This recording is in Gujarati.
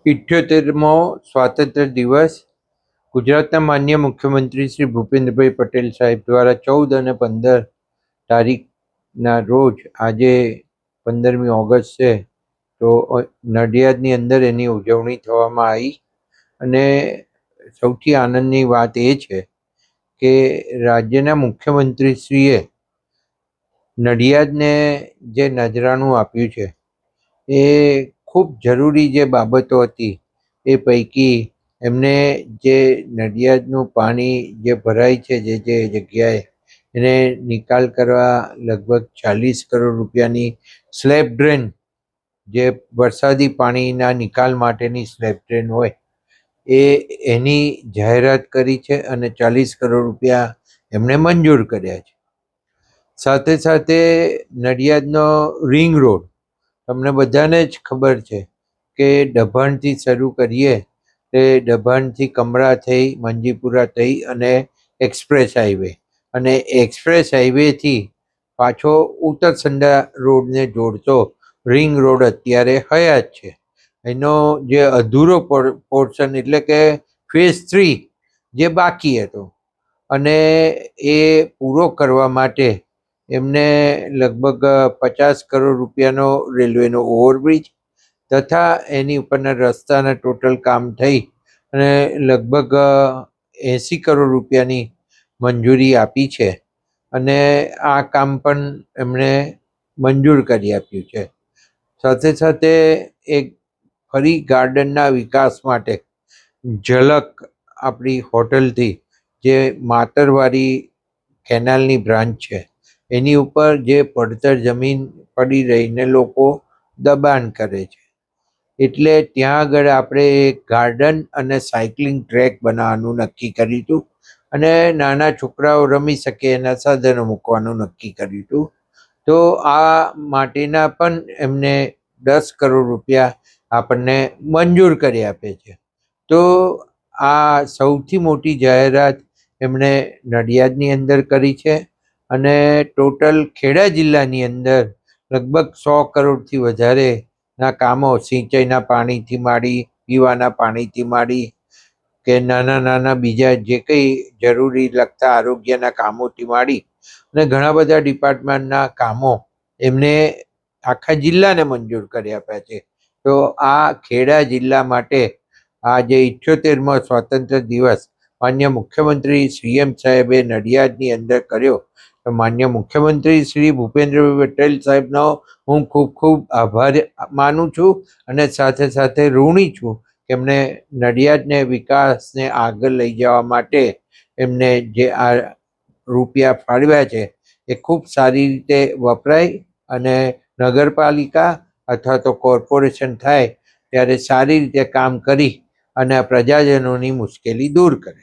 78મો સ્વાતંત્ર્ય દિવસ ગુજરાતના માન્ય મુખ્યમંત્રી શ્રી ભૂપેન્દ્રભાઈ પટેલ સાહેબ દ્વારા 14 અને 15 તારીખના રોજ આજે 15મી ઓગસ્ટ છે તો નડિયાદની અંદર એની ઉજવણી થવામાં આવી અને સૌથી આનંદની વાત એ છે કે રાજ્યના મુખ્યમંત્રીશ્રીએ નડિયાદને જે નજરાણું આપ્યું છે એ ખૂબ જરૂરી જે બાબતો હતી એ પૈકી એમને જે નડિયાદનું પાણી જે ભરાય છે જે જગ્યાએ એને નિકાલ કરવા લગભગ 40 કરોડ રૂપિયાની સ્લેબ ડ્રેન, જે વરસાદી પાણીના નિકાલ માટેની સ્લેબ ડ્રેન હોય એની જાહેરાત કરી છે અને 40 કરોડ રૂપિયા એમણે મંજૂર કર્યા છે. સાથે સાથે નડિયાદનો રિંગ રોડ, તમને બધાને જ ખબર છે કે ડભાણથી શરૂ કરીએ તે ડભાણથી કમળા થઈ, મંજીપુરા થઈ અને એક્સપ્રેસ હાઈવે, અને એક્સપ્રેસ હાઈવેથી પાછો ઉત્તરસંડા રોડને જોડતો રિંગ રોડ અત્યારે હયાત છે. એનો જે અધૂરો પોર્શન એટલે કે ફેઝ 3 જે બાકી હતો અને એ પૂરો કરવા માટે એમને લગભગ 50 કરોડ રૂપિયાનો રેલવેનો ઓવરબ્રિજ તથા એની ઉપરના રસ્તાના ટોટલ કામ થઈ અને લગભગ 80 કરોડ રૂપિયાની મંજૂરી આપી છે અને આ કામ પણ એમણે મંજૂર કરી આપ્યું છે. સાથે સાથે એક ફરી ગાર્ડનના વિકાસ માટે ઝલક આપણી હોટલથી જે માતરવાડી કેનાલની બ્રાન્ચ છે એની ઉપર જે પડતર જમીન પડી રહીને લોકો દબાણ કરે છે, એટલે ત્યાં આગળ આપણે એક ગાર્ડન અને સાયકલિંગ ટ્રેક બનાવવાનું નક્કી કર્યું હતું અને નાના છોકરાઓ રમી શકે એના સાધનો મૂકવાનું નક્કી કર્યું હતું. તો આ માટેના પણ એમને 10 કરોડ રૂપિયા આપણને મંજૂર કરી આપે છે. તો આ સૌથી મોટી જાહેરાત એમણે નડિયાદની અંદર કરી છે અને ટોટલ ખેડા જિલ્લાની અંદર લગભગ 100 કરોડથી વધારેના કામો સિંચાઈના પાણીથી માંડી, પીવાના પાણીથી માંડી કે નાના નાના બીજા જે કંઈ જરૂરી લગતા આરોગ્યના કામોથી માંડી અને ઘણા બધા ડિપાર્ટમેન્ટના કામો એમને આખા જિલ્લાને મંજૂર કરી આપ્યા છે. તો આ ખેડા જિલ્લા માટે આ જે 78મો સ્વાતંત્ર્ય દિવસ માન્ય મુખ્યમંત્રી સીએમ સાહેબે નડિયાદની અંદર કર્યો, તો માન્ય મુખ્યમંત્રી શ્રી ભૂપેન્દ્રભાઈ પટેલ સાહેબનો હું ખૂબ ખૂબ આભાર માનું છું અને સાથે સાથે ઋણી છું કે એમને નડિયાદને વિકાસને આગળ લઈ જવા માટે એમને જે આ રૂપિયા ફાળવ્યા છે એ ખૂબ સારી રીતે વપરાય અને નગરપાલિકા અથવા તો કોર્પોરેશન થાય ત્યારે સારી રીતે કામ કરી અને પ્રજાજનોની મુશ્કેલી દૂર કરે.